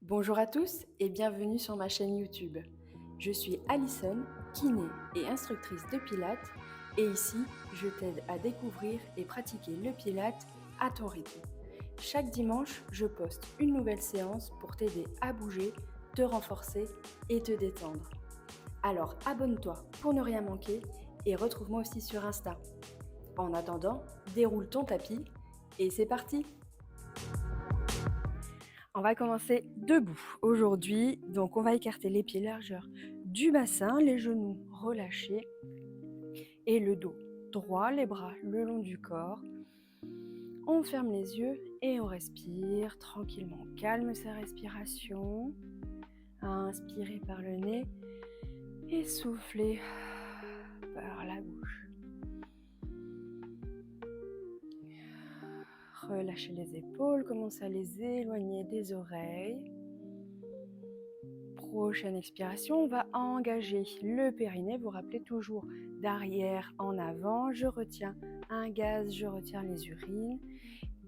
Bonjour à tous et bienvenue sur ma chaîne YouTube. Je suis Alison, kiné et instructrice de Pilates et ici, je t'aide à découvrir et pratiquer le Pilates à ton rythme. Chaque dimanche, je poste une nouvelle séance pour t'aider à bouger, te renforcer et te détendre. Alors abonne-toi pour ne rien manquer et retrouve-moi aussi sur Insta. En attendant, déroule ton tapis et c'est parti! On va commencer debout aujourd'hui, donc on va écarter les pieds largeur du bassin, les genoux relâchés et le dos droit, les bras le long du corps. On ferme les yeux et on respire tranquillement. On calme sa respiration. Inspirez par le nez et soufflez par la bouche. Relâchez les épaules, commencez à les éloigner des oreilles. Prochaine expiration, on va engager le périnée. Vous rappelez toujours d'arrière en avant. Je retiens un gaz, je retiens les urines.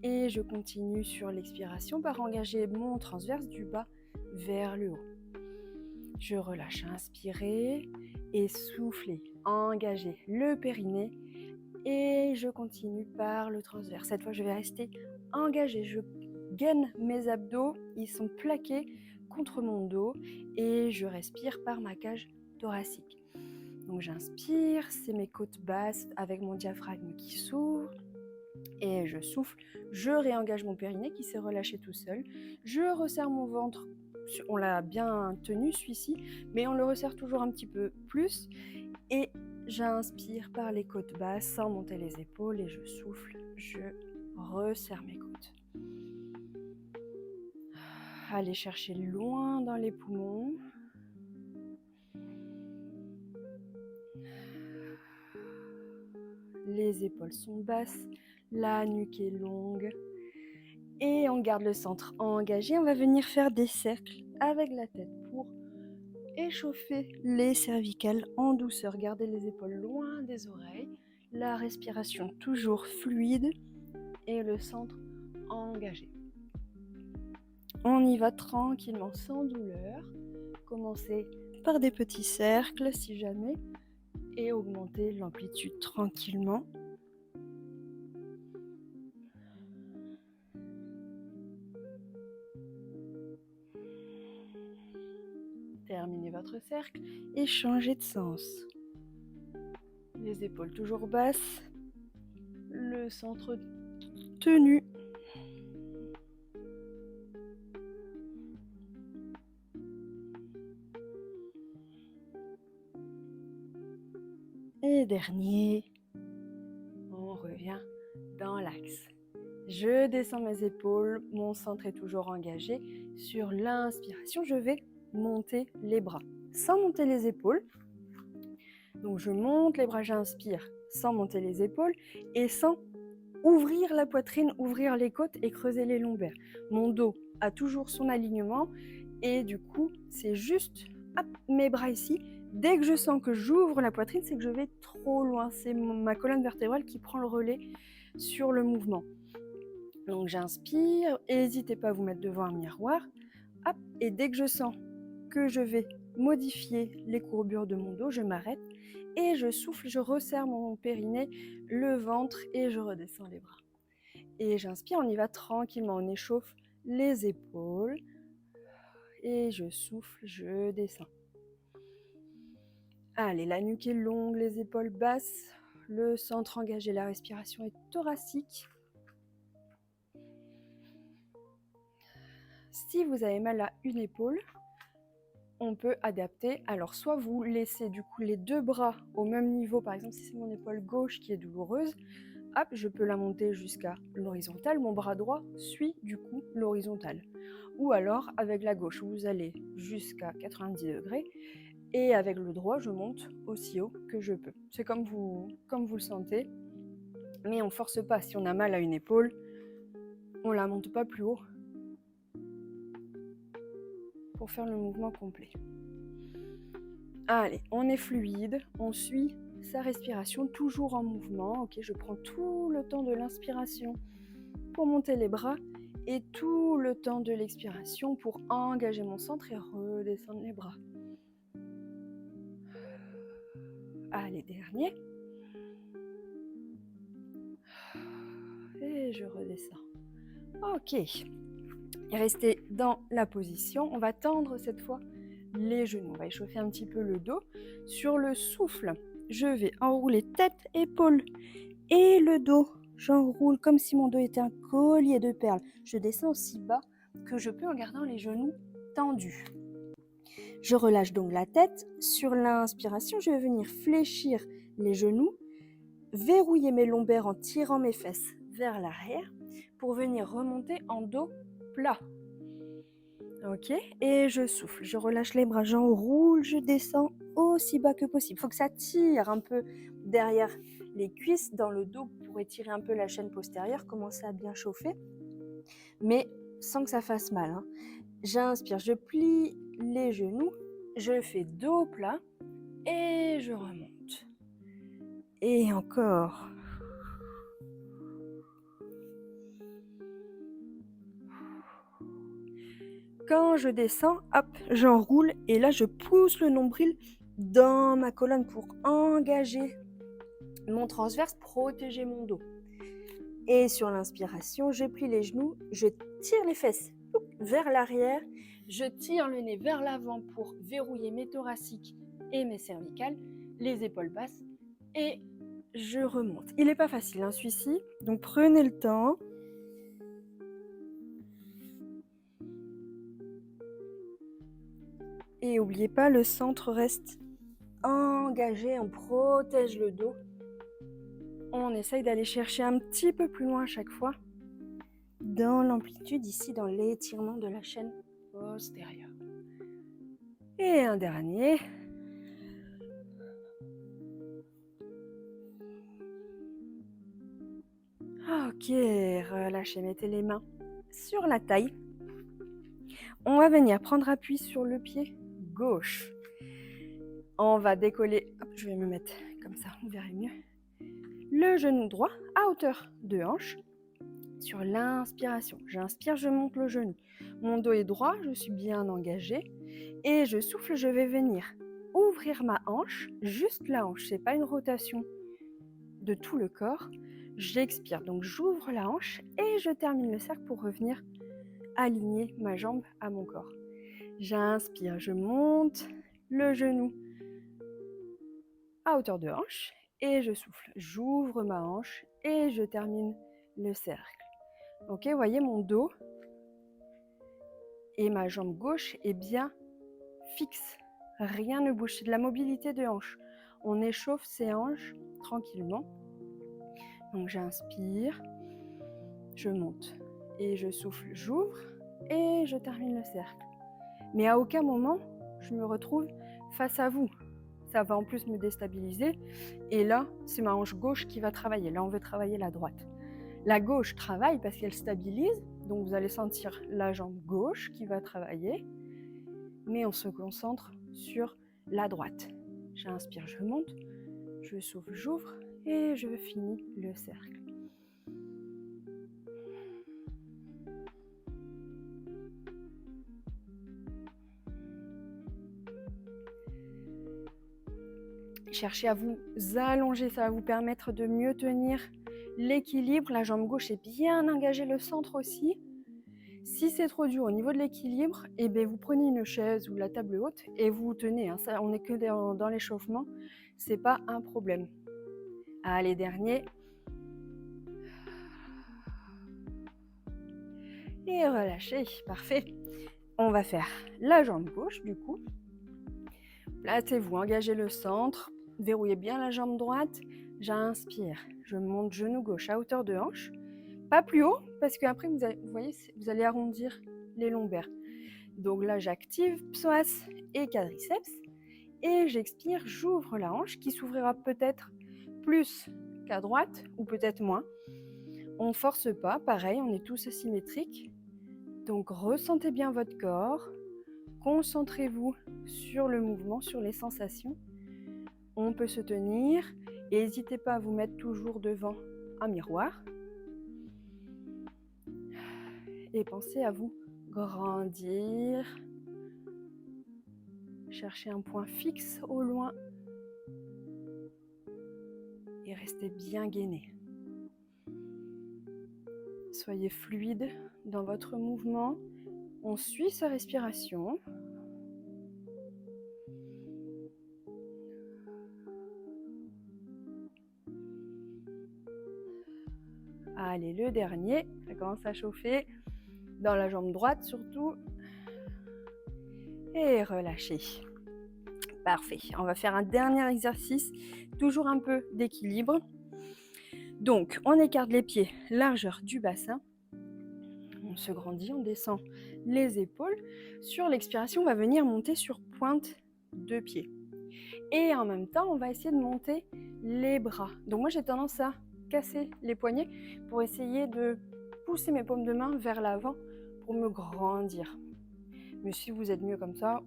Et je continue sur l'expiration par engager mon transverse du bas vers le haut. Je relâche, inspirez et soufflez. Engagez le périnée. Et je continue par le transverse. Cette fois, je vais rester engagée. Je gaine mes abdos. Ils sont plaqués contre mon dos. Et je respire par ma cage thoracique. Donc j'inspire, c'est mes côtes basses avec mon diaphragme qui s'ouvre. Et je souffle. Je réengage mon périnée qui s'est relâché tout seul. Je resserre mon ventre. On l'a bien tenu celui-ci, mais on le resserre toujours un petit peu plus. Et j'inspire par les côtes basses sans monter les épaules et je souffle, je resserre mes côtes. Allez chercher loin dans les poumons. Les épaules sont basses, la nuque est longue. Et on garde le centre engagé. On va venir faire des cercles avec la tête pour échauffer les cervicales en douceur. Gardez les épaules loin des oreilles. La respiration toujours fluide et le centre engagé. On y va tranquillement, sans douleur. Commencez par des petits cercles si jamais et augmentez l'amplitude tranquillement. Terminez votre cercle et changez de sens. Les épaules toujours basses, le centre tenu. Et dernier, on revient dans l'axe. Je descends mes épaules, mon centre est toujours engagé. Sur l'inspiration, je vais monter les bras sans monter les épaules. Donc je monte les bras, j'inspire sans monter les épaules et sans ouvrir la poitrine, ouvrir les côtes et creuser les lombaires. Mon dos a toujours son alignement et du coup, c'est juste mes bras ici. Dès que je sens que j'ouvre la poitrine, c'est que je vais trop loin. C'est ma colonne vertébrale qui prend le relais sur le mouvement. Donc j'inspire, n'hésitez pas à vous mettre devant un miroir. Hop, et dès que je sens que je vais modifier les courbures de mon dos, je m'arrête et je souffle, je resserre mon périnée, le ventre et je redescends les bras. Et j'inspire, on y va tranquillement, on échauffe les épaules et je souffle, je descends. Allez, la nuque est longue, les épaules basses, le centre engagé, la respiration est thoracique. Si vous avez mal à une épaule, on peut adapter. Alors, soit vous laissez du coup les deux bras au même niveau, par exemple, si c'est mon épaule gauche qui est douloureuse, hop, je peux la monter jusqu'à l'horizontale. Mon bras droit suit du coup l'horizontale. Ou alors, avec la gauche, vous allez jusqu'à 90 degrés et avec le droit, je monte aussi haut que je peux. C'est comme vous le sentez, mais on ne force pas. Si on a mal à une épaule, on ne la monte pas plus haut pour faire le mouvement complet. Allez, on est fluide, on suit sa respiration, toujours en mouvement. Ok, je prends tout le temps de l'inspiration pour monter les bras Et tout le temps de l'expiration pour engager mon centre et redescendre les bras. Allez, dernier. Et je redescends. Ok. Et restez dans la position. On va tendre cette fois les genoux. On va échauffer un petit peu le dos. Sur le souffle, je vais enrouler tête, épaules et le dos. J'enroule comme si mon dos était un collier de perles. Je descends aussi bas que je peux en gardant les genoux tendus. Je relâche donc la tête. Sur l'inspiration, je vais venir fléchir les genoux, verrouiller mes lombaires en tirant mes fesses vers l'arrière pour venir remonter en dos plat. Ok, et je souffle, je relâche les bras, j'enroule, je descends aussi bas que possible. Il faut que ça tire un peu derrière les cuisses, dans le dos, pour étirer un peu la chaîne postérieure, commencer à bien chauffer, mais sans que ça fasse mal. Hein. J'inspire, je plie les genoux, je fais dos plat et je remonte. Et encore. Quand je descends, hop, j'enroule et là je pousse le nombril dans ma colonne pour engager mon transverse, protéger mon dos. Et sur l'inspiration, je plie les genoux, je tire les fesses vers l'arrière, je tire le nez vers l'avant pour verrouiller mes thoraciques et mes cervicales, les épaules basses et je remonte. Il n'est pas facile hein, celui-ci, donc prenez le temps. Et n'oubliez pas, le centre reste engagé, on protège le dos. On essaye d'aller chercher un petit peu plus loin à chaque fois dans l'amplitude, ici dans l'étirement de la chaîne postérieure. Et un dernier. Ok, relâchez, mettez les mains sur la taille. On va venir prendre appui sur le pied gauche. On va décoller, hop, je vais me mettre comme ça, vous verrez mieux. Le genou droit à hauteur de hanche. Sur l'inspiration, j'inspire, je monte le genou. Mon dos est droit, je suis bien engagée. Et je souffle, je vais venir ouvrir ma hanche, juste la hanche, c'est pas une rotation de tout le corps. J'expire, donc j'ouvre la hanche et je termine le cercle pour revenir aligner ma jambe à mon corps. J'inspire, je monte le genou à hauteur de hanche et je souffle. J'ouvre ma hanche et je termine le cercle. Ok, vous voyez mon dos et ma jambe gauche est bien fixe. Rien ne bouge, c'est de la mobilité de hanche. On échauffe ses hanches tranquillement. Donc j'inspire, je monte et je souffle, j'ouvre et je termine le cercle. Mais à aucun moment, je me retrouve face à vous. Ça va en plus me déstabiliser. Et là, c'est ma hanche gauche qui va travailler. Là, on veut travailler la droite. La gauche travaille parce qu'elle stabilise. Donc, vous allez sentir la jambe gauche qui va travailler. Mais on se concentre sur la droite. J'inspire, je monte. Je souffle, j'ouvre. Et je finis le cercle. Cherchez à vous allonger, ça va vous permettre de mieux tenir l'équilibre. La jambe gauche est bien engagée, le centre aussi. Si c'est trop dur au niveau de l'équilibre, eh bien vous prenez une chaise ou la table haute et vous vous tenez. Hein. Ça, on n'est que dans l'échauffement, c'est pas un problème. Allez, dernier. Et relâchez, parfait. On va faire la jambe gauche du coup. Placez-vous, engagez le centre, verrouillez bien la jambe droite. J'inspire, je monte genou gauche à hauteur de hanche. Pas plus haut, parce qu'après, vous voyez, vous allez arrondir les lombaires. Donc là, j'active psoas et quadriceps. Et j'expire, j'ouvre la hanche qui s'ouvrira peut-être plus qu'à droite ou peut-être moins. On ne force pas, pareil, on est tous symétriques. Donc ressentez bien votre corps. Concentrez-vous sur le mouvement, sur les sensations. On peut se tenir et n'hésitez pas à vous mettre toujours devant un miroir. et pensez à vous grandir. Cherchez un point fixe au loin et restez bien gainé. Soyez fluide dans votre mouvement. On suit sa respiration. Allez, le dernier, ça commence à chauffer. Dans la jambe droite surtout. Et relâchez. Parfait. On va faire un dernier exercice, toujours un peu d'équilibre. Donc, on écarte les pieds, largeur du bassin. On se grandit, on descend les épaules. Sur l'expiration, on va venir monter sur pointe de pied. Et en même temps, on va essayer de monter les bras. Donc moi, j'ai tendance à casser les poignets pour essayer de pousser mes paumes de main vers l'avant pour me grandir. Mais si vous êtes mieux comme ça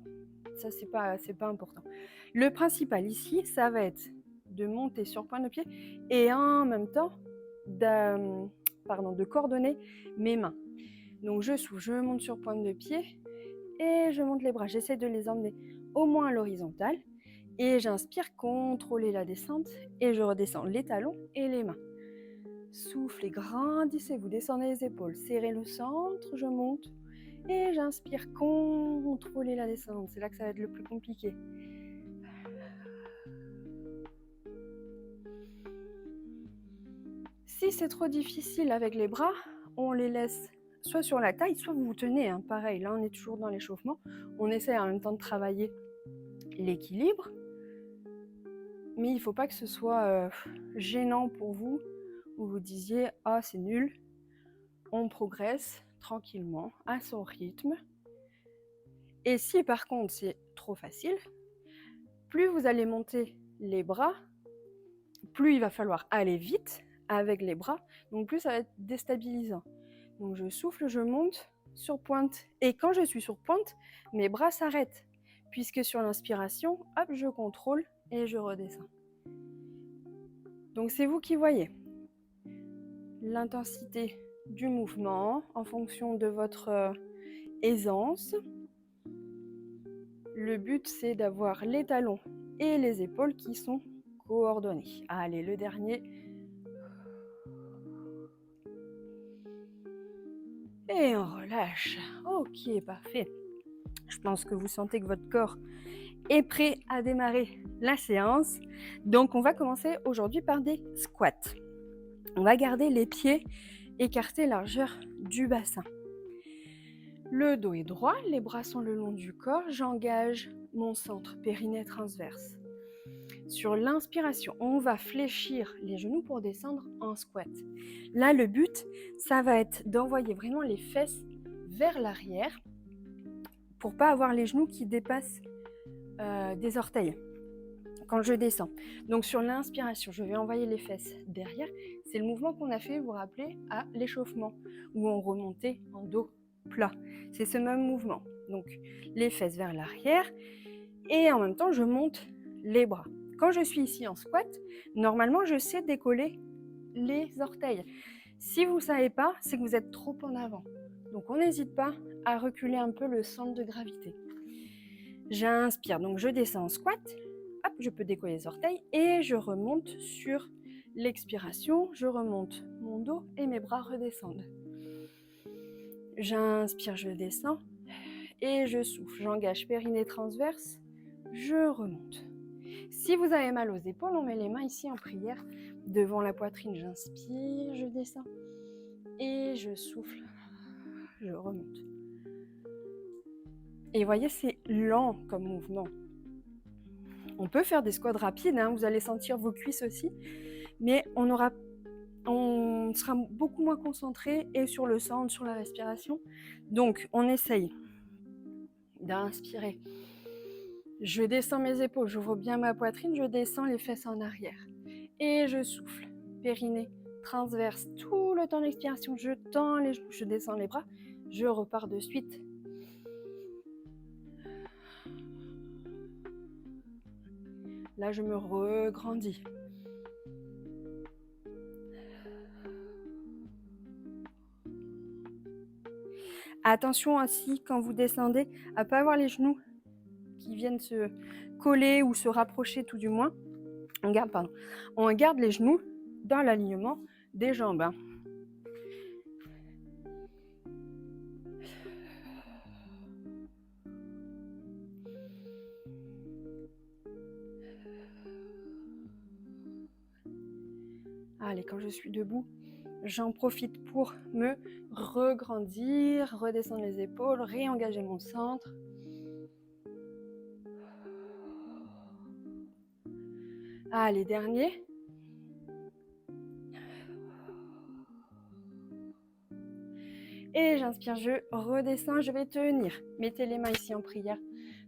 c'est pas important. Le principal ici, ça va être de monter sur pointe de pied et en même temps de coordonner mes mains. Donc je souffle, je monte sur pointe de pied et je monte les bras. J'essaie de les emmener au moins à l'horizontale et j'inspire, contrôler la descente et je redescends les talons et les mains. Soufflez, grandissez, vous descendez les épaules, serrez le centre, je monte et j'inspire, contrôler la descente. C'est là que ça va être le plus compliqué. Si c'est trop difficile avec les bras, on les laisse soit sur la taille, soit vous vous tenez. Pareil, là on est toujours dans l'échauffement. On essaie en même temps de travailler l'équilibre. Mais il ne faut pas que ce soit gênant pour vous, où vous disiez « Ah, c'est nul ». On progresse tranquillement, à son rythme. Et si par contre c'est trop facile, plus vous allez monter les bras, plus il va falloir aller vite avec les bras, donc plus ça va être déstabilisant. Donc je souffle, je monte sur pointe. Et quand je suis sur pointe, mes bras s'arrêtent, puisque sur l'inspiration, hop, je contrôle et je redescends. Donc c'est vous qui voyez l'intensité du mouvement en fonction de votre aisance. Le but, c'est d'avoir les talons et les épaules qui sont coordonnés. Allez, le dernier. Et on relâche. Ok, parfait. Je pense que vous sentez que votre corps est prêt à démarrer la séance. Donc, on va commencer aujourd'hui par des squats. On va garder les pieds écartés largeur du bassin. Le dos est droit, les bras sont le long du corps. J'engage mon centre, périnée transverse. Sur l'inspiration, on va fléchir les genoux pour descendre en squat. Là, le but, ça va être d'envoyer vraiment les fesses vers l'arrière pour ne pas avoir les genoux qui dépassent des orteils quand je descends. Donc sur l'inspiration, je vais envoyer les fesses derrière. C'est le mouvement qu'on a fait, vous vous rappelez, à l'échauffement, où on remontait en dos plat. C'est ce même mouvement. Donc les fesses vers l'arrière et en même temps, je monte les bras. Quand je suis ici en squat, normalement, je sais décoller les orteils. Si vous ne savez pas, c'est que vous êtes trop en avant. Donc on n'hésite pas à reculer un peu le centre de gravité. J'inspire, donc je descends en squat. Hop, je peux décoller les orteils et je remonte sur l'expiration. Je remonte mon dos et mes bras redescendent. J'inspire, je descends et je souffle. J'engage périnée transverse, je remonte. Si vous avez mal aux épaules, on met les mains ici en prière devant la poitrine. J'inspire, je descends et je souffle, je remonte. Et voyez, c'est lent comme mouvement. On peut faire des squats rapides, vous allez sentir vos cuisses aussi, mais on sera beaucoup moins concentré et sur le centre, sur la respiration. Donc, on essaye d'inspirer. Je descends mes épaules, j'ouvre bien ma poitrine, je descends les fesses en arrière. Et je souffle, périnée transverse, tout le temps d'expiration. Je tends les genoux, je descends les bras, je repars de suite. Là, je me regrandis. Attention aussi, quand vous descendez, à ne pas avoir les genoux qui viennent se coller ou se rapprocher tout du moins. On garde les genoux dans l'alignement des jambes. Hein. Allez, quand je suis debout, j'en profite pour me regrandir, redescendre les épaules, réengager mon centre. Allez, dernier. Et j'inspire, je redescends, je vais tenir. Mettez les mains ici en prière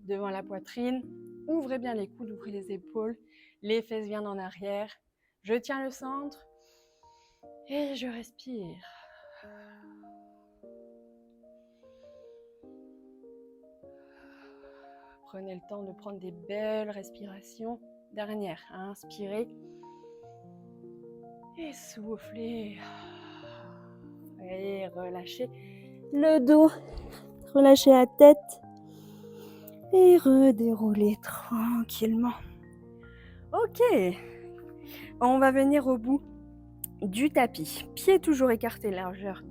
devant la poitrine. Ouvrez bien les coudes, ouvrez les épaules. Les fesses viennent en arrière. Je tiens le centre. Et je respire. Prenez le temps de prendre des belles respirations. Dernière, inspirez. Et soufflez. Et relâchez le dos. Relâchez la tête. Et redéroulez tranquillement. Ok. On va venir au bout du tapis. Pieds toujours écartés, largeur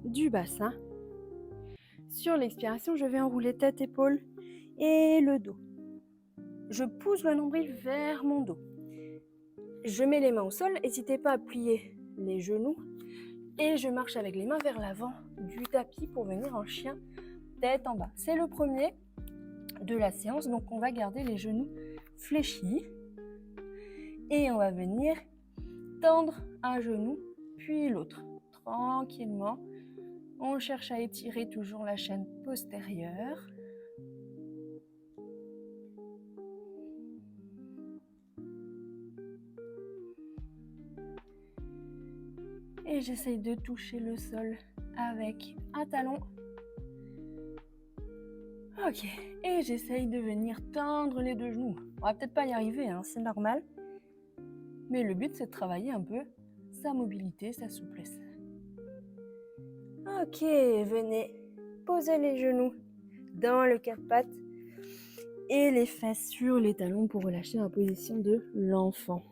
du bassin. Sur l'expiration, je vais enrouler tête, épaules et le dos. Je pousse le nombril vers mon dos. Je mets les mains au sol, n'hésitez pas à plier les genoux. Et je marche avec les mains vers l'avant du tapis pour venir en chien, tête en bas. C'est le premier de la séance, donc on va garder les genoux fléchis. Et on va venir tendre un genou, puis l'autre. Tranquillement, on cherche à étirer toujours la chaîne postérieure. Et j'essaye de toucher le sol avec un talon. Ok, et j'essaye de venir tendre les deux genoux. On va peut-être pas y arriver, hein, c'est normal. Mais le but, c'est de travailler un peu sa mobilité, sa souplesse. Ok, venez poser les genoux dans le quatre-pattes et les fesses sur les talons pour relâcher en position de l'enfant.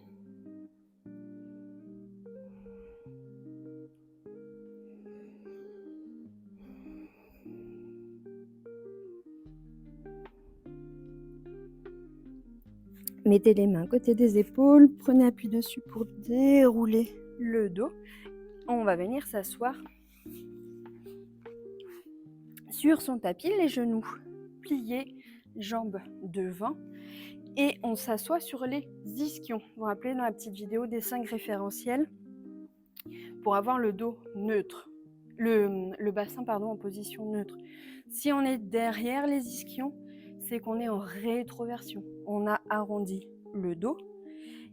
Mettez les mains à côté des épaules, prenez appui dessus pour dérouler le dos. On va venir s'asseoir sur son tapis, les genoux pliés, jambes devant. Et on s'assoit sur les ischions. Vous vous rappelez dans la petite vidéo des 5 référentiels pour avoir le dos neutre, le bassin en position neutre. Si on est derrière les ischions, c'est qu'on est en rétroversion. On a arrondi le dos.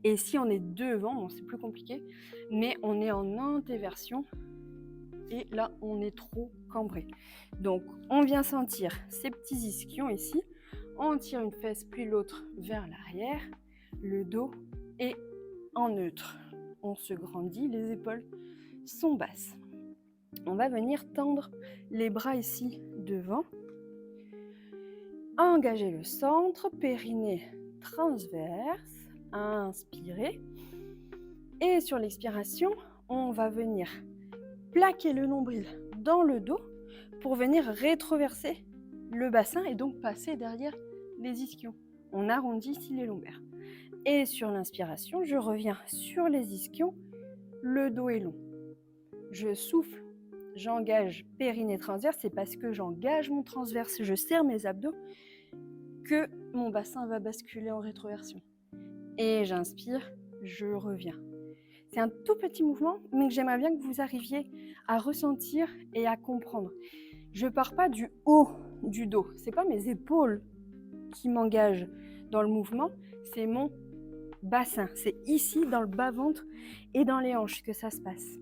Et si on est devant, bon, c'est plus compliqué, mais on est en antéversion. Et là, on est trop cambré. Donc, on vient sentir ces petits ischions ici. On tire une fesse puis l'autre vers l'arrière. Le dos est en neutre. On se grandit, les épaules sont basses. On va venir tendre les bras ici devant. Engager le centre, périnée transverse. Inspirez. Et sur l'expiration, on va venir plaquer le nombril dans le dos pour venir rétroverser le bassin et donc passer derrière les ischions. On arrondit ici les lombaires. Et sur l'inspiration, je reviens sur les ischions, le dos est long. Je souffle, j'engage périnée transverse, c'est parce que j'engage mon transverse, je serre mes abdos, que mon bassin va basculer en rétroversion. Et j'inspire, je reviens. C'est un tout petit mouvement, mais que j'aimerais bien que vous arriviez à ressentir et à comprendre. Je ne pars pas du haut du dos, ce n'est pas mes épaules qui m'engagent dans le mouvement, c'est mon bassin. C'est ici, dans le bas-ventre et dans les hanches que ça se passe.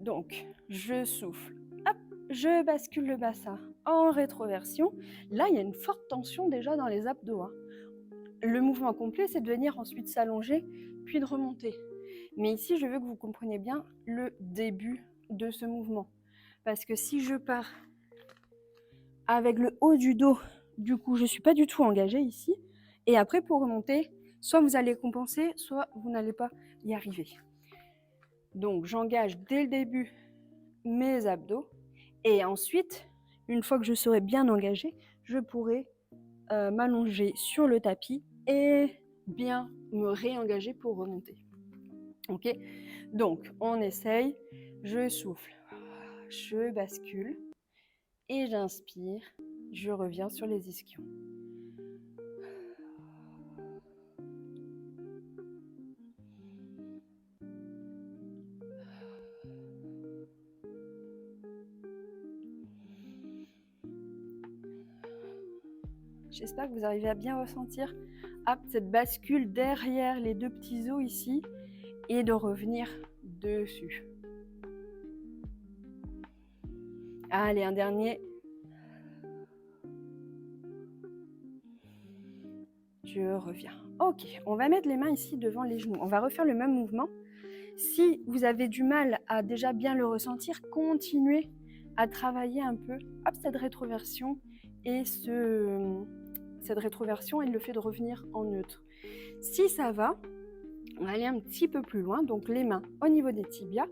Donc, je souffle, hop, je bascule le bassin en rétroversion. Là, il y a une forte tension déjà dans les abdos. Hein. Le mouvement complet, c'est de venir ensuite s'allonger, puis de remonter. Mais ici, je veux que vous compreniez bien le début de ce mouvement. Parce que si je pars avec le haut du dos, du coup, je ne suis pas du tout engagée ici. Et après, pour remonter, soit vous allez compenser, soit vous n'allez pas y arriver. Donc, j'engage dès le début mes abdos. Et ensuite, une fois que je serai bien engagée, je pourrai m'allonger sur le tapis et bien me réengager pour remonter. Ok? Donc, on essaye. Je souffle, je bascule et j'inspire. Je reviens sur les ischions. J'espère que vous arrivez à bien ressentir cette bascule derrière les deux petits os ici et de revenir dessus. Allez, un dernier. Je reviens. Ok, on va mettre les mains ici devant les genoux. On va refaire le même mouvement. Si vous avez du mal à déjà bien le ressentir, continuez à travailler un peu cette rétroversion et cette rétroversion et le fait de revenir en neutre. Si ça va, on va aller un petit peu plus loin. Donc les mains au niveau des tibias.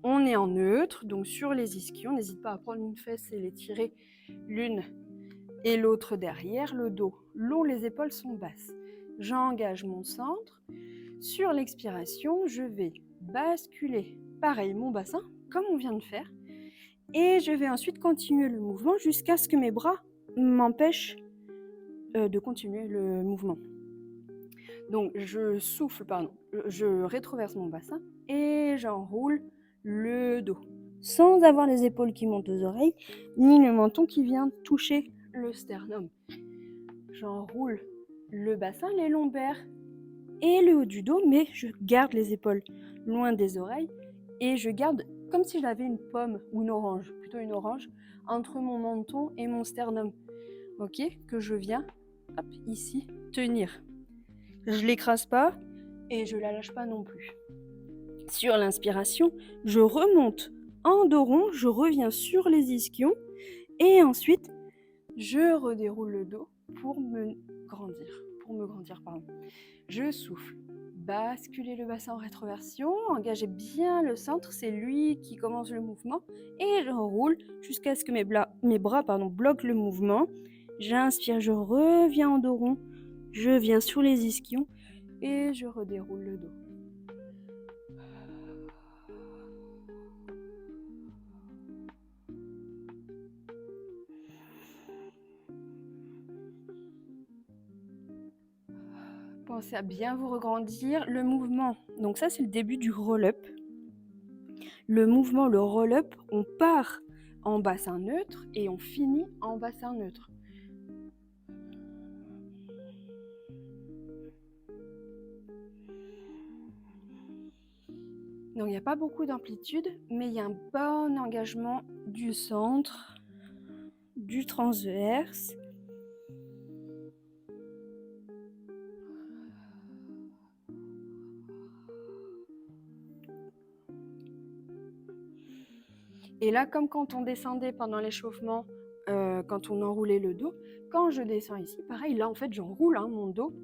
On est en neutre, donc sur les ischions. N'hésite pas à prendre une fesse et les tirer l'une et l'autre derrière. Le dos long, les épaules sont basses. J'engage mon centre. Sur l'expiration, je vais basculer, pareil, mon bassin, comme on vient de faire. Et je vais ensuite continuer le mouvement jusqu'à ce que mes bras m'empêchent de continuer le mouvement. Donc, je souffle, je rétroverse mon bassin et j'enroule le dos. Sans avoir les épaules qui montent aux oreilles, ni le menton qui vient toucher le sternum. J'enroule le bassin, les lombaires et le haut du dos, mais je garde les épaules loin des oreilles et je garde comme si j'avais une pomme ou une orange, plutôt une orange, entre mon menton et mon sternum. Ok, que je viens, ici, tenir. Je l'écrase pas et je la lâche pas non plus. Sur l'inspiration, je remonte en dos rond, je reviens sur les ischions et ensuite je redéroule le dos pour me grandir. Je souffle, basculer le bassin en rétroversion, engagez bien le centre, c'est lui qui commence le mouvement et j'enroule jusqu'à ce que mes bras bloquent le mouvement. J'inspire, je reviens en dos rond, je viens sur les ischions et je redéroule le dos. Pensez à bien vous regrandir. Le mouvement, donc ça c'est le début du roll-up. Le mouvement, le roll-up, on part en bassin neutre et on finit en bassin neutre. Donc il n'y a pas beaucoup d'amplitude, mais il y a un bon engagement du centre, du transverse. Et là, comme quand on descendait pendant l'échauffement, quand on enroulait le dos, quand je descends ici, pareil, là en fait j'enroule mon dos.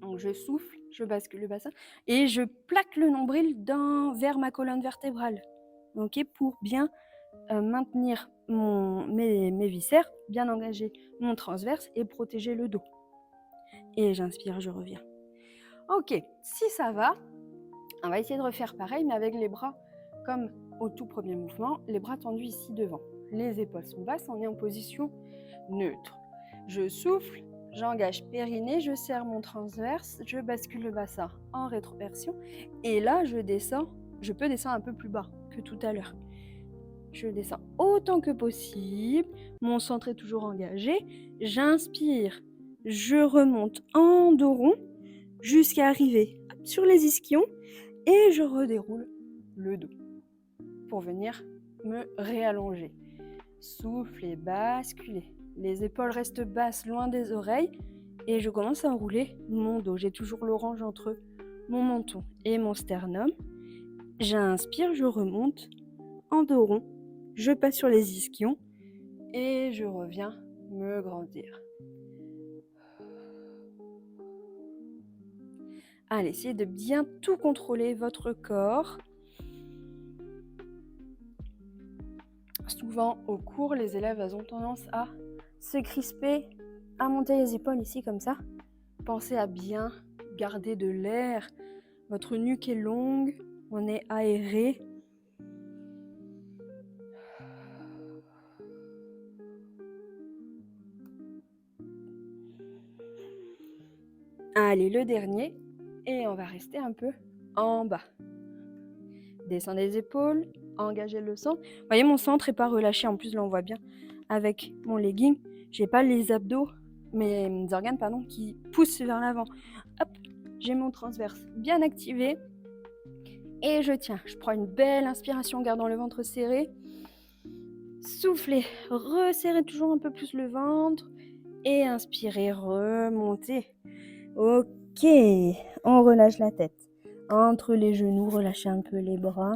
Donc je souffle, je bascule le bassin et je plaque le nombril vers ma colonne vertébrale, pour bien maintenir mes viscères, bien engager mon transverse et protéger le dos. Et j'inspire, je reviens. Ok, si ça va, on va essayer de refaire pareil, mais avec les bras comme au tout premier mouvement, les bras tendus ici devant. Les épaules sont basses, on est en position neutre. Je souffle, j'engage périnée, je serre mon transverse, je bascule le bassin en rétroversion. Et là, je peux descendre un peu plus bas que tout à l'heure. Je descends autant que possible, mon centre est toujours engagé. J'inspire, je remonte en dos rond jusqu'à arriver sur les ischions et je redéroule le dos pour venir me réallonger. Soufflez, basculez. Les épaules restent basses, loin des oreilles et je commence à enrouler mon dos. J'ai toujours l'orange entre mon menton et mon sternum. J'inspire, je remonte en dos rond je passe sur les ischions et je reviens me grandir. Allez, essayez de bien tout contrôler votre corps. Souvent, au cours, les élèves ont tendance à se crisper, à monter les épaules ici comme ça. Pensez à bien garder de l'air. Votre nuque est longue, on est aéré. Allez, le dernier. Et on va rester un peu en bas. Descendez les épaules, engagez le centre. Vous voyez, mon centre n'est pas relâché. En plus, là, on voit bien avec mon legging. J'ai pas les abdos, mes organes, pardon, qui poussent vers l'avant. Hop, j'ai mon transverse bien activé. Et je tiens. Je prends une belle inspiration, gardant le ventre serré. Soufflez, resserrez toujours un peu plus le ventre. Et inspirez, remontez. Ok, on relâche la tête. Entre les genoux, relâchez un peu les bras.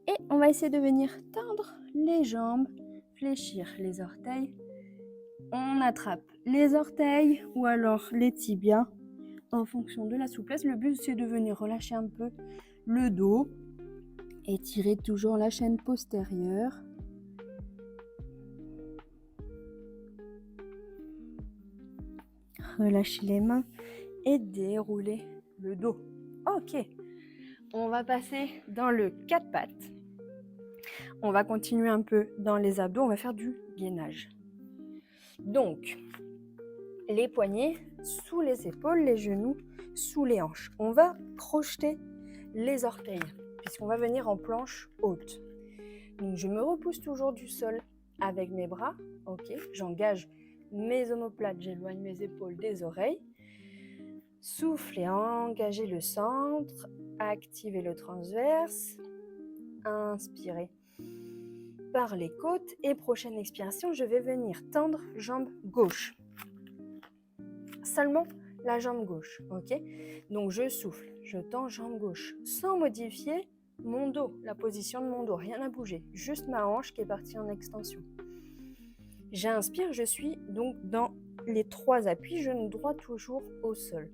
Et on va essayer de venir tendre les jambes, fléchir les orteils. On attrape les orteils ou alors les tibias en fonction de la souplesse. Le but, c'est de venir relâcher un peu le dos. Étirez toujours la chaîne postérieure. Relâchez les mains et déroulez le dos. Ok, on va passer dans le 4 pattes. On va continuer un peu dans les abdos, on va faire du gainage. Donc, les poignets sous les épaules, les genoux sous les hanches. On va projeter les orteils, puisqu'on va venir en planche haute. Donc, je me repousse toujours du sol avec mes bras. Ok, j'engage mes omoplates, j'éloigne mes épaules des oreilles. Soufflez, engagez le centre, activez le transverse. Inspirez par les côtes et prochaine expiration, je vais venir tendre jambe gauche. Seulement la jambe gauche, ok? Donc je souffle, je tends jambe gauche sans modifier mon dos, la position de mon dos, rien à bouger, juste ma hanche qui est partie en extension. J'inspire, je suis donc dans les 3 appuis, genou droit toujours au sol.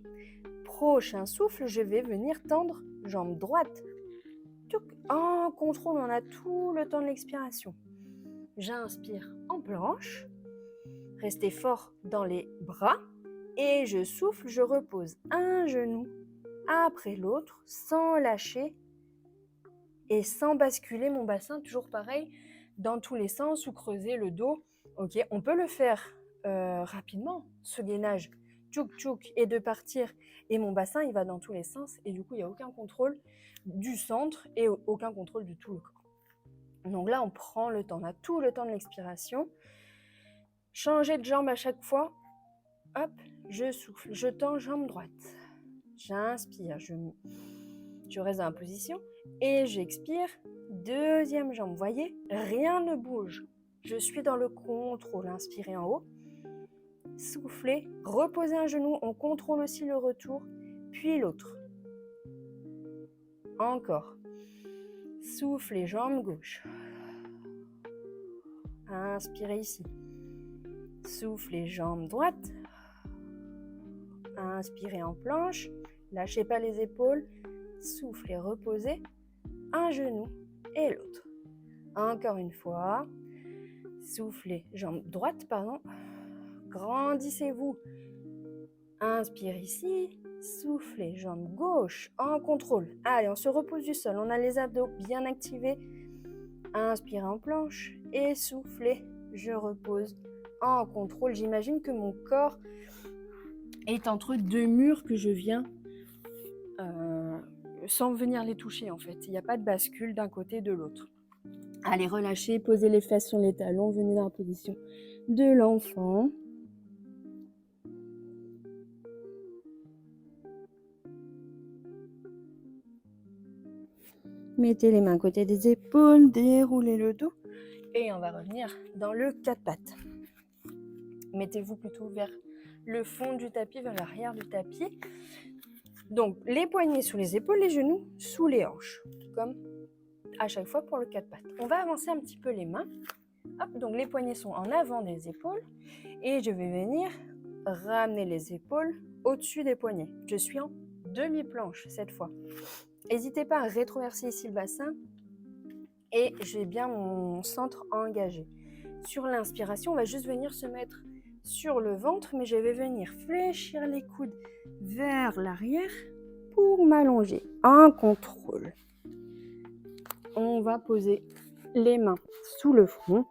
Prochain souffle, je vais venir tendre jambe droite. En contrôle, on a tout le temps de l'expiration. J'inspire en planche, restez fort dans les bras et je souffle, je repose un genou après l'autre sans lâcher et sans basculer mon bassin, toujours pareil, dans tous les sens ou creuser le dos. Ok, on peut le faire rapidement, ce gainage, tchouk tchouk, et de partir. Et mon bassin, il va dans tous les sens et du coup, il n'y a aucun contrôle du centre et aucun contrôle du tout le corps. Donc là, on prend le temps, on a tout le temps de l'expiration. Changez de jambe à chaque fois. Hop, je souffle, je tends jambe droite. J'inspire, je reste dans la position et j'expire. Deuxième jambe, vous voyez, rien ne bouge. Je suis dans le contrôle. Inspirez en haut. Soufflez, reposez un genou, on contrôle aussi le retour, puis l'autre. Encore. Soufflez, jambe gauche. Inspirez ici. Soufflez, jambe droite. Inspirez en planche. Lâchez pas les épaules. Soufflez, reposez. Un genou et l'autre. Encore une fois. Soufflez, jambe droite, pardon. Grandissez-vous. Inspire ici. Soufflez, jambe gauche en contrôle. Allez, on se repose du sol. On a les abdos bien activés. Inspirez en planche et soufflez. Je repose en contrôle. J'imagine que mon corps est entre 2 murs que je viens sans venir les toucher en fait. Il n'y a pas de bascule d'un côté de l'autre. Allez, relâchez, posez les fesses sur les talons, venez dans la position de l'enfant. Mettez les mains à côté des épaules, déroulez le dos et on va revenir dans le 4 pattes. Mettez-vous plutôt vers le fond du tapis, vers l'arrière du tapis. Donc, les poignets sous les épaules, les genoux sous les hanches, comme à chaque fois pour le 4 pattes. On va avancer un petit peu les mains. Hop, donc les poignets sont en avant des épaules et je vais venir ramener les épaules au-dessus des poignets. Je suis en demi-planche cette fois. N'hésitez pas à rétroverser ici le bassin et j'ai bien mon centre engagé. Sur l'inspiration, on va juste venir se mettre sur le ventre, mais je vais venir fléchir les coudes vers l'arrière pour m'allonger. En contrôle. On va poser les mains sous le front,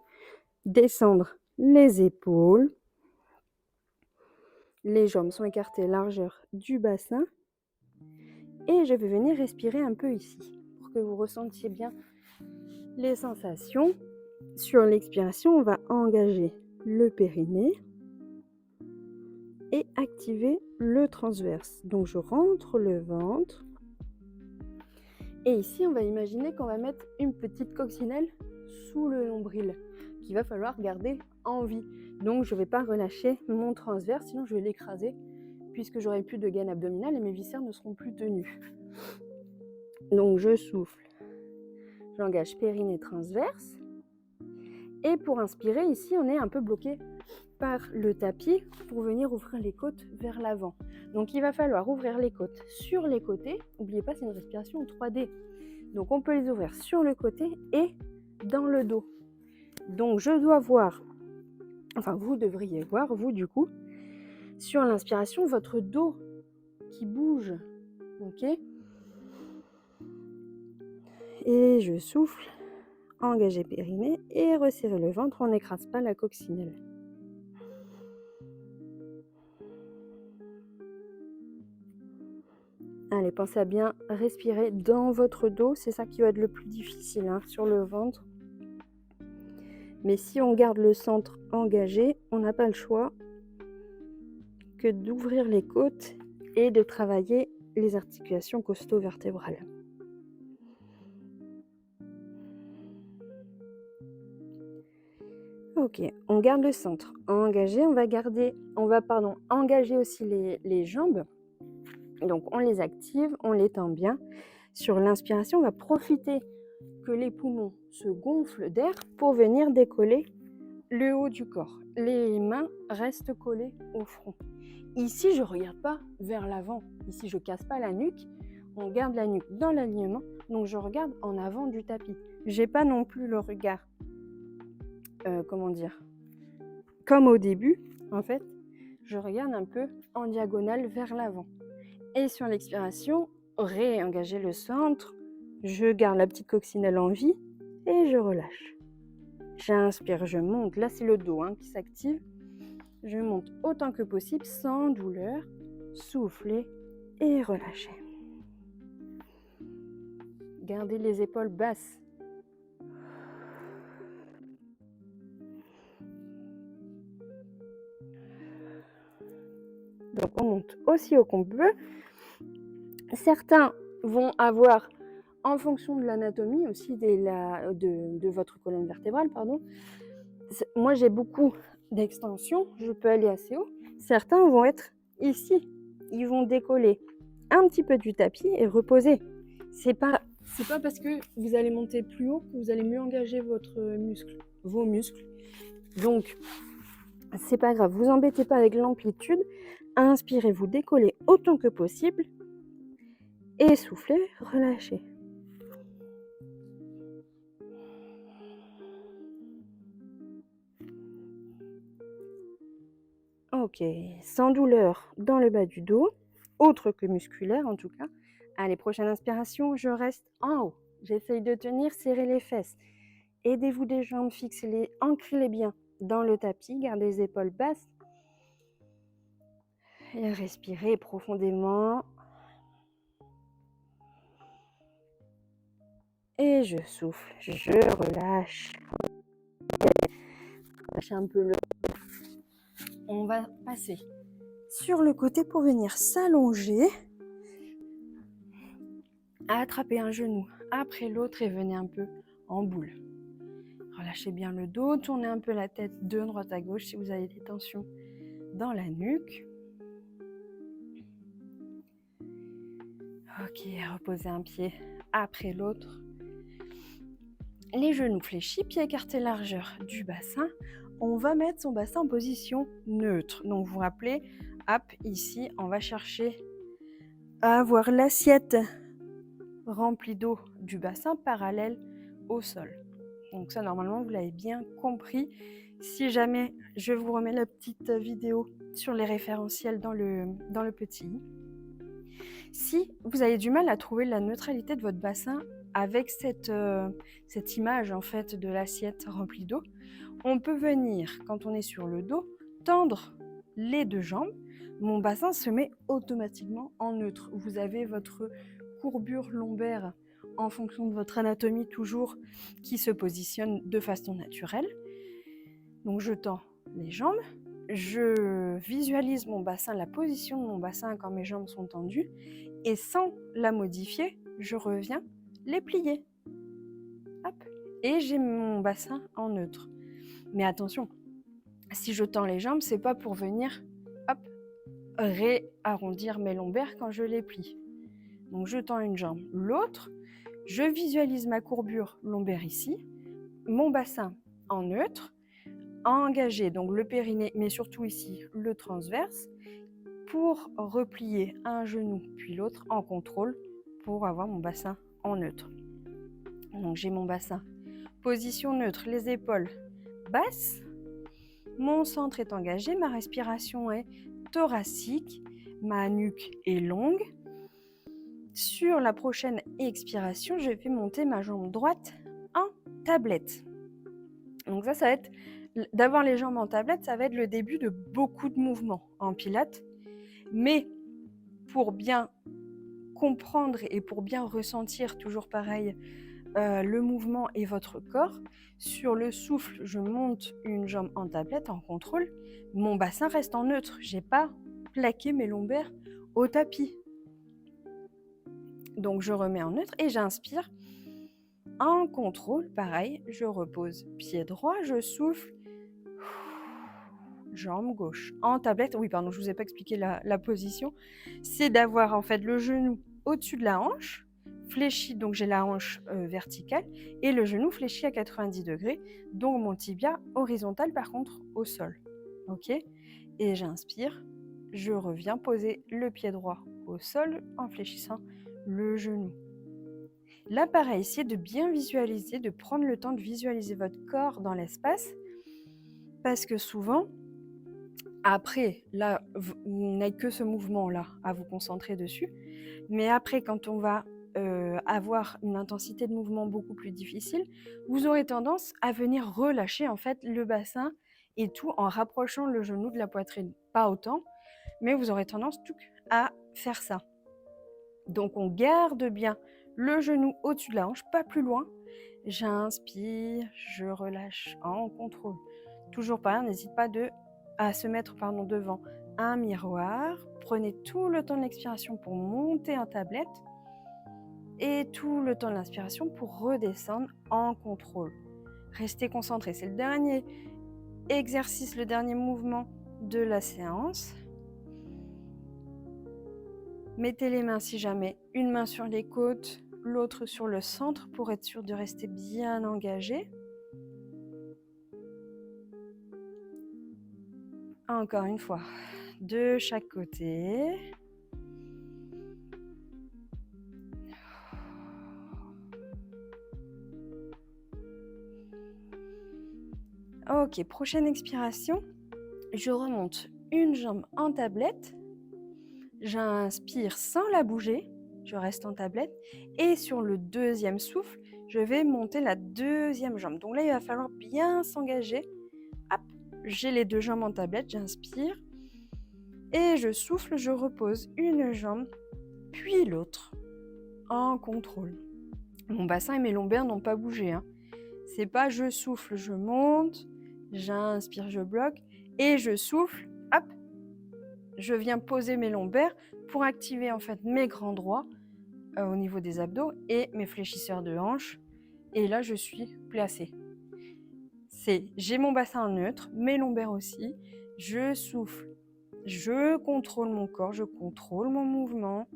descendre les épaules. Les jambes sont écartées largeur du bassin. Et je vais venir respirer un peu ici pour que vous ressentiez bien les sensations. Sur l'expiration, on va engager le périnée et activer le transverse. Donc je rentre le ventre. Et ici, on va imaginer qu'on va mettre une petite coccinelle sous le nombril qu'il va falloir garder en vie. Donc je ne vais pas relâcher mon transverse, sinon je vais l'écraser puisque j'aurai plus de gaine abdominale et mes viscères ne seront plus tenus. Donc je souffle, j'engage périnée transverse. Et pour inspirer, ici, on est un peu bloqué par le tapis pour venir ouvrir les côtes vers l'avant. Donc, il va falloir ouvrir les côtes sur les côtés. N'oubliez pas, c'est une respiration en 3D. Donc, on peut les ouvrir sur le côté et dans le dos. Donc, je dois voir, enfin, vous devriez voir, vous, du coup, sur l'inspiration, votre dos qui bouge. OK ? Et je souffle. Engager périnée et resserrer le ventre, on n'écrase pas la coccinelle. Allez, pensez à bien respirer dans votre dos, c'est ça qui va être le plus difficile sur le ventre. Mais si on garde le centre engagé, on n'a pas le choix que d'ouvrir les côtes et de travailler les articulations costo-vertébrales. Ok, on garde le centre engagé, on va engager aussi les jambes. Donc on les active, on les tend bien. Sur l'inspiration, on va profiter que les poumons se gonflent d'air pour venir décoller le haut du corps. Les mains restent collées au front. Ici, je ne regarde pas vers l'avant. Ici, je ne casse pas la nuque. On garde la nuque dans l'alignement. Donc je regarde en avant du tapis. Je n'ai pas non plus le regard comme au début, en fait, je regarde un peu en diagonale vers l'avant. Et sur l'expiration, réengager le centre, je garde la petite coccinelle en vie et je relâche. J'inspire, je monte, là c'est le dos qui s'active. Je monte autant que possible sans douleur, souffler et relâcher. Gardez les épaules basses. Donc on monte aussi haut qu'on peut. Certains vont avoir, en fonction de l'anatomie aussi de votre colonne vertébrale, moi j'ai beaucoup d'extensions, je peux aller assez haut. Certains vont être ici, ils vont décoller un petit peu du tapis et reposer. C'est pas parce que vous allez monter plus haut que vous allez mieux engager vos muscles. Donc, c'est pas grave, vous embêtez pas avec l'amplitude. Inspirez, vous décollez autant que possible. Et soufflez, relâchez. Ok, sans douleur dans le bas du dos, autre que musculaire en tout cas. Allez, prochaine inspiration, je reste en haut. J'essaye de tenir, serrer les fesses. Aidez-vous des jambes, fixez-les, ancrez-les bien dans le tapis, gardez les épaules basses. Et respirez profondément. Et je souffle, je relâche. Relâchez un peu le... On va passer sur le côté pour venir s'allonger. Attrapez un genou après l'autre et venez un peu en boule. Relâchez bien le dos, tournez un peu la tête de droite à gauche si vous avez des tensions dans la nuque. Ok, reposez un pied après l'autre. Les genoux fléchis, pieds écartés largeur du bassin. On va mettre son bassin en position neutre. Donc vous vous rappelez, hop, ici, on va chercher à avoir l'assiette remplie d'eau du bassin parallèle au sol. Donc ça, normalement, vous l'avez bien compris. Si jamais, je vous remets la petite vidéo sur les référentiels dans le petit i. Si vous avez du mal à trouver la neutralité de votre bassin avec cette image en fait de l'assiette remplie d'eau, on peut venir, quand on est sur le dos, tendre les deux jambes. Mon bassin se met automatiquement en neutre. Vous avez votre courbure lombaire en fonction de votre anatomie toujours qui se positionne de façon naturelle. Donc je tends les jambes, je visualise mon bassin, la position de mon bassin quand mes jambes sont tendues, et sans la modifier, je reviens les plier. Hop. Et j'ai mon bassin en neutre. Mais attention, si je tends les jambes, c'est pas pour venir hop, réarrondir mes lombaires quand je les plie. Donc je tends une jambe, l'autre, je visualise ma courbure lombaire ici, mon bassin en neutre, engagé, donc le périnée, mais surtout ici, le transverse, pour replier un genou puis l'autre en contrôle pour avoir mon bassin en neutre. Donc j'ai mon bassin, position neutre, les épaules basses, mon centre est engagé, ma respiration est thoracique, ma nuque est longue. Sur la prochaine expiration, je vais monter ma jambe droite en tablette. Donc ça va être, d'avoir les jambes en tablette, ça va être le début de beaucoup de mouvements en pilates. Mais pour bien comprendre et pour bien ressentir, toujours pareil, le mouvement et votre corps, sur le souffle, je monte une jambe en tablette, en contrôle. Mon bassin reste en neutre. Je n'ai pas plaqué mes lombaires au tapis. Donc je remets en neutre et j'inspire. En contrôle, pareil, je repose pied droit, je souffle. Jambe gauche. En tablette, oui pardon, je ne vous ai pas expliqué la position. C'est d'avoir en fait le genou au-dessus de la hanche, fléchi, donc j'ai la hanche verticale, et le genou fléchi à 90 degrés, donc mon tibia horizontal par contre au sol. Ok. Et j'inspire, je reviens poser le pied droit au sol en fléchissant le genou. Là pareil, essayez de bien visualiser, de prendre le temps de visualiser votre corps dans l'espace, parce que souvent, après, là, vous n'avez que ce mouvement-là à vous concentrer dessus. Mais après, quand on va avoir une intensité de mouvement beaucoup plus difficile, vous aurez tendance à venir relâcher en fait le bassin et tout en rapprochant le genou de la poitrine. Pas autant, mais vous aurez tendance à faire ça. Donc on garde bien le genou au-dessus de la hanche, pas plus loin. J'inspire, je relâche en contrôle. Toujours pareil, on n'hésite pas à se mettre devant un miroir. Prenez tout le temps de l'expiration pour monter en tablette et tout le temps de l'inspiration pour redescendre en contrôle. Restez concentrés, c'est le dernier exercice, le dernier mouvement de la séance. Mettez les mains si jamais, une main sur les côtes, l'autre sur le centre pour être sûr de rester bien engagé. Encore une fois, de chaque côté. Ok, prochaine expiration, je remonte une jambe en tablette, j'inspire sans la bouger, je reste en tablette, et sur le deuxième souffle, je vais monter la deuxième jambe. Donc là, il va falloir bien s'engager. Hop, j'ai les deux jambes en tablette, j'inspire, et je souffle, je repose une jambe, puis l'autre, en contrôle. Mon bassin et mes lombaires n'ont pas bougé, hein. C'est pas je souffle, je monte, j'inspire, je bloque, et je souffle, hop, je viens poser mes lombaires pour activer en fait mes grands droits au niveau des abdos et mes fléchisseurs de hanches. Et là, je suis placée. J'ai mon bassin en neutre, mes lombaires aussi. Je souffle, je contrôle mon corps, je contrôle mon mouvement.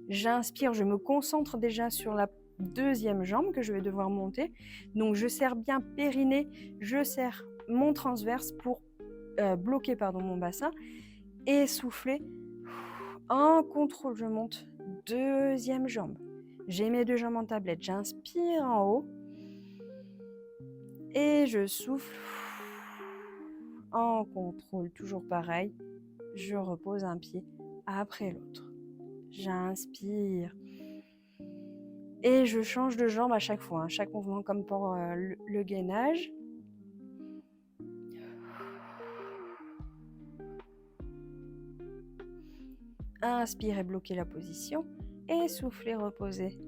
J'inspire, je me concentre déjà sur la deuxième jambe que je vais devoir monter. Donc je serre bien périnée, je serre mon transverse pour bloquer mon bassin et souffler. En contrôle, je monte deuxième jambe. J'ai mes deux jambes en tablette, j'inspire en haut et je souffle. En contrôle, toujours pareil, je repose un pied après l'autre. J'inspire et je change de jambe à chaque fois, chaque mouvement comme pour le gainage. Inspirez, bloquez la position et soufflez, reposez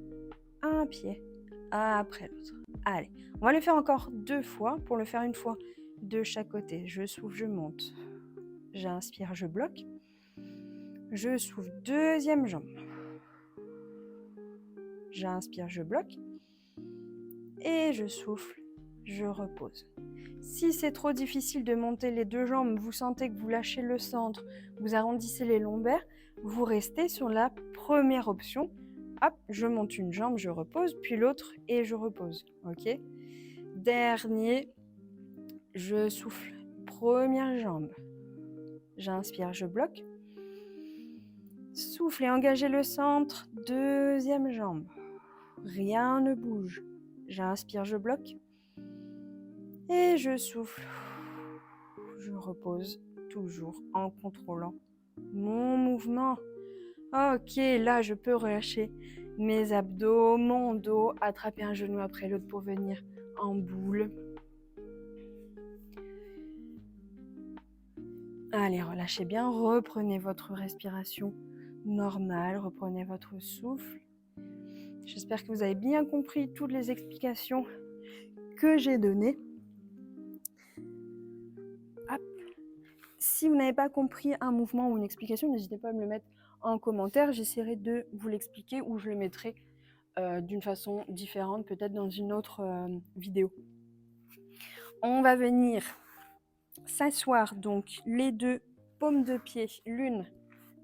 un pied après l'autre. Allez, on va le faire encore 2 fois. Pour le faire une fois de chaque côté, je souffle, je monte. J'inspire, je bloque. Je souffle, deuxième jambe. J'inspire, je bloque. Et je souffle, je repose. Si c'est trop difficile de monter les deux jambes, vous sentez que vous lâchez le centre, vous arrondissez les lombaires, vous restez sur la première option. Hop, je monte une jambe, je repose, puis l'autre et je repose. Ok ? Dernier, je souffle. Première jambe. J'inspire, je bloque. Soufflez, engagez le centre. Deuxième jambe. Rien ne bouge. J'inspire, je bloque. Et je souffle. Je repose toujours en contrôlant mon mouvement. Ok, là je peux relâcher mes abdos, mon dos, attraper un genou après l'autre pour venir en boule. Allez, relâchez bien, reprenez votre respiration normale, reprenez votre souffle. J'espère que vous avez bien compris toutes les explications que j'ai données. Hop. Si vous n'avez pas compris un mouvement ou une explication, n'hésitez pas à me le mettre en commentaire. J'essaierai de vous l'expliquer ou je le mettrai d'une façon différente, peut-être dans une autre vidéo. On va venir s'asseoir, donc les deux paumes de pied, l'une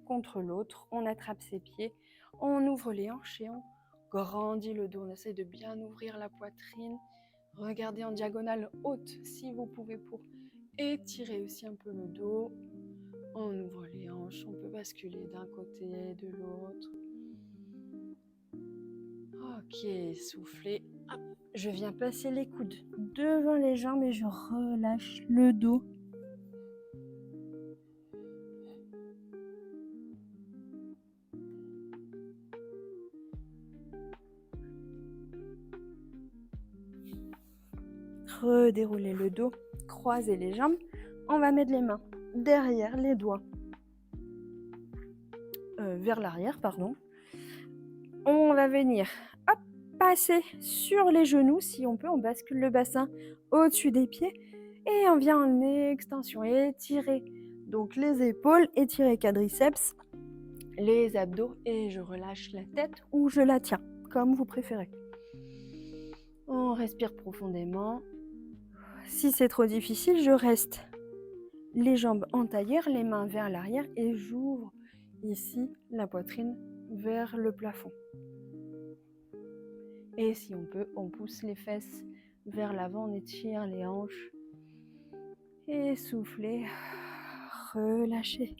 contre l'autre. On attrape ses pieds, on ouvre les hanches et on grandit le dos. On essaie de bien ouvrir la poitrine. Regardez en diagonale haute si vous pouvez pour étirer aussi un peu le dos. On ouvre les hanches, on peut basculer d'un côté, de l'autre. Ok, soufflez. Hop. Je viens passer les coudes devant les jambes et je relâche le dos. Redéroulez le dos, croisez les jambes. On va mettre les mains derrière les doigts. Vers l'arrière, pardon. On va venir passer sur les genoux, si on peut, on bascule le bassin au-dessus des pieds et on vient en extension, étirer donc les épaules, étirer quadriceps, les abdos et je relâche la tête ou je la tiens, comme vous préférez. On respire profondément. Si c'est trop difficile, je reste les jambes en tailleur, les mains vers l'arrière et j'ouvre ici la poitrine vers le plafond. Et si on peut, on pousse les fesses vers l'avant, on étire les hanches. Et soufflez, relâchez.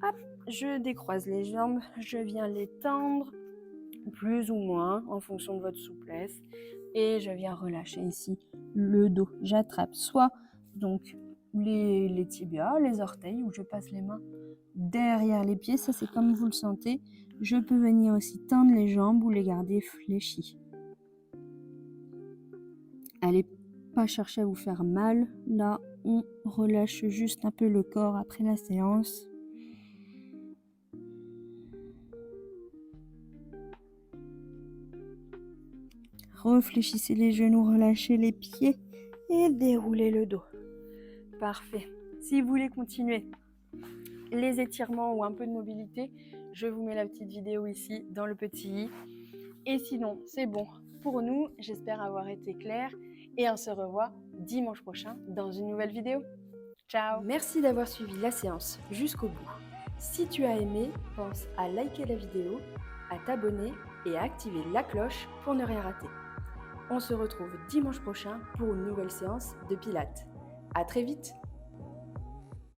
Hop, je décroise les jambes, je viens les tendre, plus ou moins, en fonction de votre souplesse. Et je viens relâcher ici le dos. J'attrape soit donc les tibias, les orteils, ou je passe les mains derrière les pieds. Ça, c'est comme vous le sentez. Je peux venir aussi tendre les jambes ou les garder fléchies. Allez pas chercher à vous faire mal. Là, on relâche juste un peu le corps après la séance. Réfléchissez les genoux, relâchez les pieds et déroulez le dos. Parfait. Si vous voulez continuer les étirements ou un peu de mobilité, je vous mets la petite vidéo ici dans le petit i. Et sinon, c'est bon pour nous. J'espère avoir été claire et on se revoit dimanche prochain dans une nouvelle vidéo. Ciao! Merci d'avoir suivi la séance jusqu'au bout. Si tu as aimé, pense à liker la vidéo, à t'abonner et activez la cloche pour ne rien rater. On se retrouve dimanche prochain pour une nouvelle séance de Pilates. À très vite!